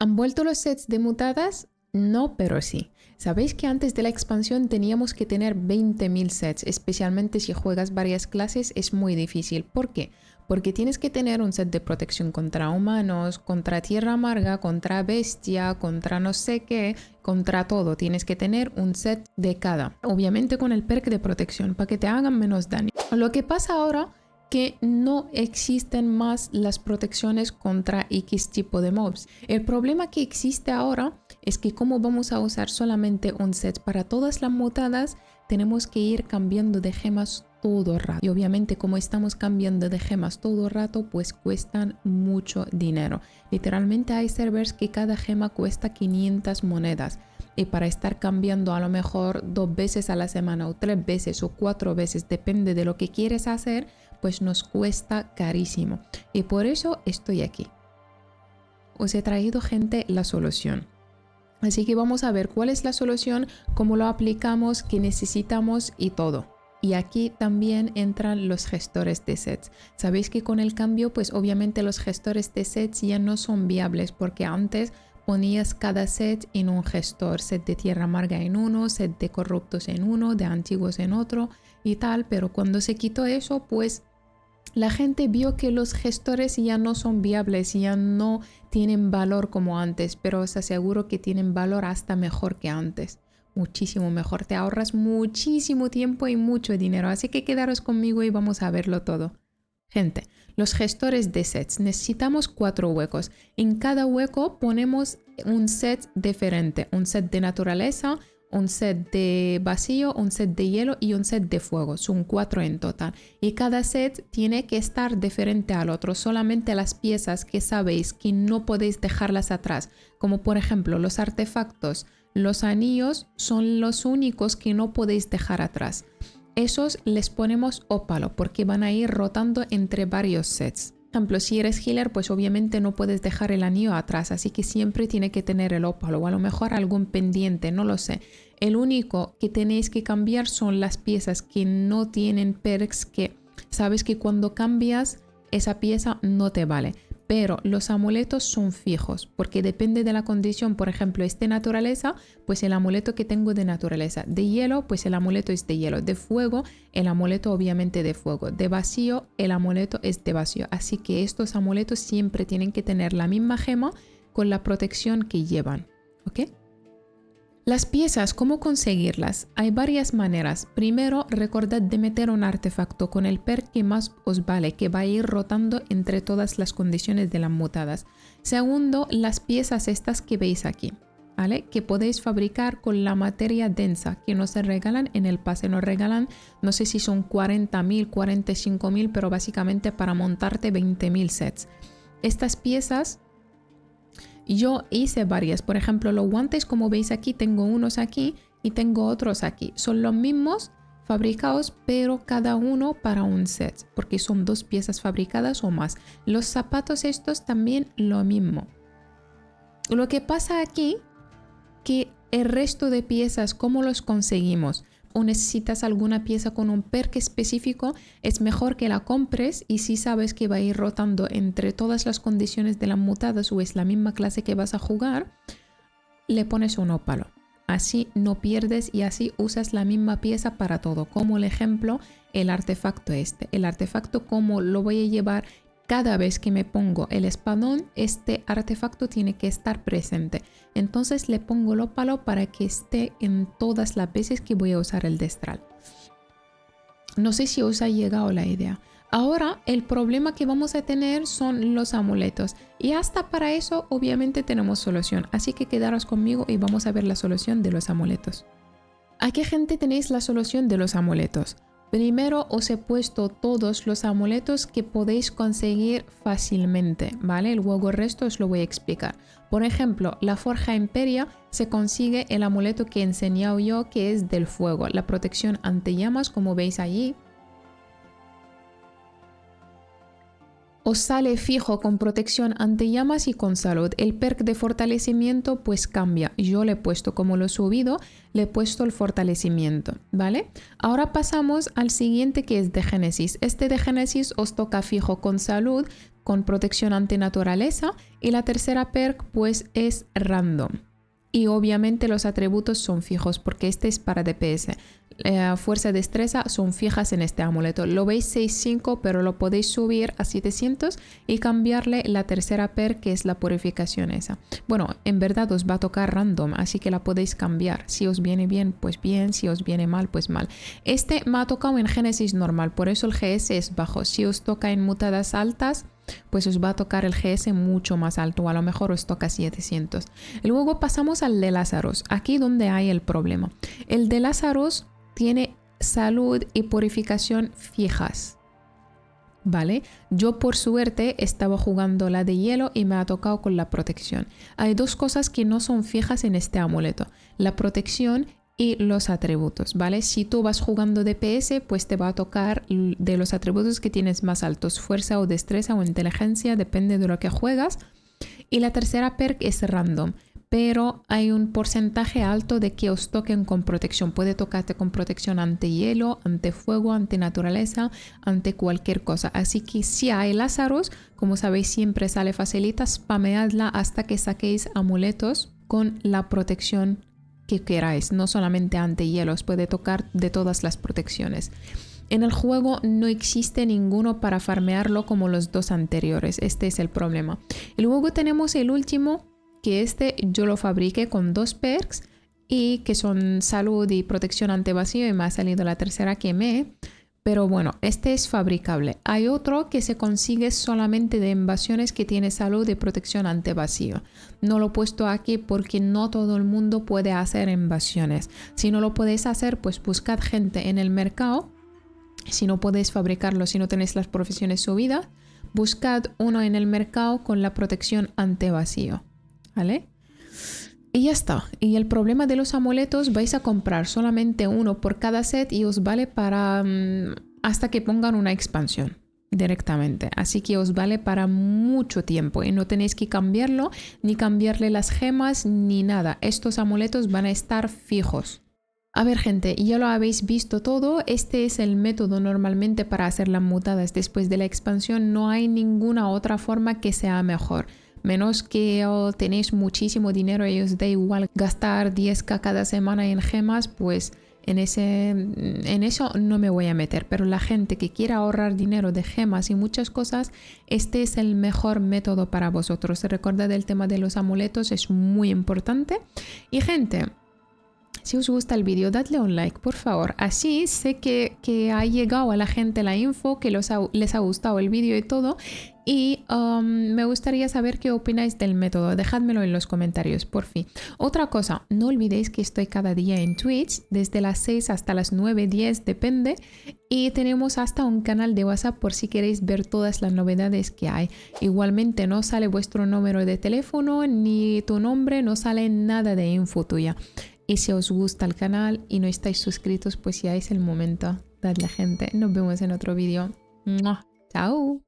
¿Han vuelto los sets de mutadas? No, pero sí. ¿Sabéis que antes de la expansión teníamos que tener 20.000 sets? Especialmente si juegas varias clases es muy difícil. ¿Por qué? Porque tienes que tener un set de protección contra humanos, contra tierra amarga, contra bestia, contra no sé qué, contra todo. Tienes que tener un set de cada. Obviamente con el perk de protección para que te hagan menos daño. Lo que pasa ahora que no existen más las protecciones contra X tipo de mobs. El problema que existe ahora es que como vamos a usar solamente un set para todas las mutadas, tenemos que ir cambiando de gemas todo el rato. Y obviamente como estamos cambiando de gemas todo el rato, pues cuestan mucho dinero. Literalmente hay servers que cada gema cuesta 500 monedas. Y para estar cambiando a lo mejor 2 veces a la semana o 3 veces o 4 veces, depende de lo que quieres hacer, pues nos cuesta carísimo. Y por eso estoy aquí. Os he traído, gente, la solución. Así que vamos a ver cuál es la solución, cómo lo aplicamos, qué necesitamos y todo. Y aquí también entran los gestores de sets. Sabéis que con el cambio, pues obviamente los gestores de sets ya no son viables porque antes ponías cada set en un gestor, set de tierra amarga en uno, set de corruptos en uno, de antiguos en otro y tal, pero cuando se quitó eso, pues la gente vio que los gestores ya no son viables, ya no tienen valor como antes, pero os aseguro que tienen valor hasta mejor que antes. Muchísimo mejor, te ahorras muchísimo tiempo y mucho dinero, así que quedaros conmigo y vamos a verlo todo. Gente, los gestores de sets, necesitamos 4 huecos. En cada hueco ponemos un set diferente, un set de naturaleza, un set de vacío, un set de hielo y un set de fuego. Son 4 en total. Y cada set tiene que estar diferente al otro. Solamente las piezas que sabéis que no podéis dejarlas atrás, como por ejemplo los artefactos, los anillos, son los únicos que no podéis dejar atrás. Esos les ponemos ópalo porque van a ir rotando entre varios sets. Por ejemplo, si eres healer, pues obviamente no puedes dejar el anillo atrás, así que siempre tiene que tener el ópalo o a lo mejor algún pendiente, no lo sé. El único que tenéis que cambiar son las piezas que no tienen perks, que sabes que cuando cambias esa pieza no te vale. Pero los amuletos son fijos porque depende de la condición. Por ejemplo, es de naturaleza, pues el amuleto que tengo de naturaleza. De hielo, pues el amuleto es de hielo. De fuego, el amuleto obviamente de fuego. De vacío, el amuleto es de vacío. Así que estos amuletos siempre tienen que tener la misma gema con la protección que llevan. ¿Ok? Las piezas, ¿cómo conseguirlas? Hay varias maneras. Primero, recordad de meter un artefacto con el perk que más os vale, que va a ir rotando entre todas las condiciones de las mutadas. Segundo, las piezas estas que veis aquí, ¿vale? Que podéis fabricar con la materia densa, que nos regalan en el pase. Nos regalan, no sé si son 40.000, 45.000, pero básicamente para montarte 20.000 sets. Estas piezas yo hice varias, por ejemplo los guantes, como veis aquí, tengo unos aquí y tengo otros aquí. Son los mismos fabricados, pero cada uno para un set, porque son 2 piezas fabricadas o más. Los zapatos estos también lo mismo. Lo que pasa aquí, que el resto de piezas, ¿cómo los conseguimos? O necesitas alguna pieza con un perk específico, es mejor que la compres y si sabes que va a ir rotando entre todas las condiciones de las mutadas o es la misma clase que vas a jugar, le pones un ópalo. Así no pierdes y así usas la misma pieza para todo. Como el ejemplo, el artefacto este. El artefacto, como lo voy a llevar cada vez que me pongo el espadón, este artefacto tiene que estar presente. Entonces le pongo el ópalo para que esté en todas las veces que voy a usar el destral. No sé si os ha llegado la idea. Ahora el problema que vamos a tener son los amuletos. Y hasta para eso obviamente tenemos solución. Así que quedaros conmigo y vamos a ver la solución de los amuletos. ¿A qué gente tenéis la solución de los amuletos? Primero os he puesto todos los amuletos que podéis conseguir fácilmente, ¿vale? Luego el resto os lo voy a explicar. Por ejemplo, la Forja Imperia se consigue el amuleto que he enseñado yo, que es del fuego, la protección ante llamas, como veis allí. Os sale fijo con protección ante llamas y con salud. El perk de fortalecimiento pues cambia. Yo le he puesto, como lo he subido, le he puesto el fortalecimiento, ¿vale? Ahora pasamos al siguiente, que es de Génesis. Este de Génesis os toca fijo con salud, con protección ante naturaleza y la tercera perk pues es random. Y obviamente los atributos son fijos porque este es para DPS. Fuerza y destreza son fijas en este amuleto. Lo veis 6.5 pero lo podéis subir a 700 y cambiarle la tercera perk que es la purificación esa. Bueno, en verdad os va a tocar random, así que la podéis cambiar. Si os viene bien, pues bien. Si os viene mal, pues mal. Este me ha tocado en Génesis normal, por eso el GS es bajo. Si os toca en mutadas altas, pues os va a tocar el GS mucho más alto, o a lo mejor os toca 700. Luego pasamos al de Lazarus, aquí donde hay el problema. El de Lazarus tiene salud y purificación fijas, ¿vale? Yo por suerte estaba jugando la de hielo y me ha tocado con la protección. Hay dos cosas que no son fijas en este amuleto, la protección y los atributos, ¿vale? Si tú vas jugando DPS, pues te va a tocar de los atributos que tienes más altos, fuerza o destreza o inteligencia, depende de lo que juegas. Y la tercera perk es random, pero hay un porcentaje alto de que os toquen con protección. Puede tocarte con protección ante hielo, ante fuego, ante naturaleza, ante cualquier cosa. Así que si hay Lazarus, como sabéis siempre sale facilita, spameadla hasta que saquéis amuletos con la protección que queráis, no solamente ante hielo, os puede tocar de todas las protecciones. En el juego no existe ninguno para farmearlo como los dos anteriores, este es el problema. Y luego tenemos el último, que este yo lo fabriqué con dos perks y que son salud y protección ante vacío y me ha salido la tercera que pero bueno, este es fabricable. Hay otro que se consigue solamente de invasiones que tiene salud y protección ante vacío. No lo he puesto aquí porque no todo el mundo puede hacer invasiones. Si no lo podéis hacer, pues buscad gente en el mercado. Si no podéis fabricarlo, si no tenéis las profesiones subidas, buscad uno en el mercado con la protección ante vacío, ¿vale? Y ya está. Y el problema de los amuletos, vais a comprar solamente uno por cada set y os vale para hasta que pongan una expansión directamente. Así que os vale para mucho tiempo y no tenéis que cambiarlo, ni cambiarle las gemas, ni nada. Estos amuletos van a estar fijos. A ver, gente, ya lo habéis visto todo. Este es el método normalmente para hacer las mutadas después de la expansión. No hay ninguna otra forma que sea mejor. Menos que tenéis muchísimo dinero y os da igual gastar 10k cada semana en gemas, pues en eso no me voy a meter. Pero la gente que quiera ahorrar dinero de gemas y muchas cosas, este es el mejor método para vosotros. Recordad el tema de los amuletos, es muy importante. Y gente, si os gusta el vídeo, dadle un like, por favor. Así sé que ha llegado a la gente la info, que les ha gustado el vídeo y todo. Y me gustaría saber qué opináis del método. Dejádmelo en los comentarios, por fin. Otra cosa, no olvidéis que estoy cada día en Twitch, desde las 6 hasta las 9, 10, depende. Y tenemos hasta un canal de WhatsApp por si queréis ver todas las novedades que hay. Igualmente no sale vuestro número de teléfono ni tu nombre, no sale nada de info tuya. Y si os gusta el canal y no estáis suscritos, pues ya es el momento. Dadle, gente. Nos vemos en otro vídeo. ¡Mua! ¡Chao!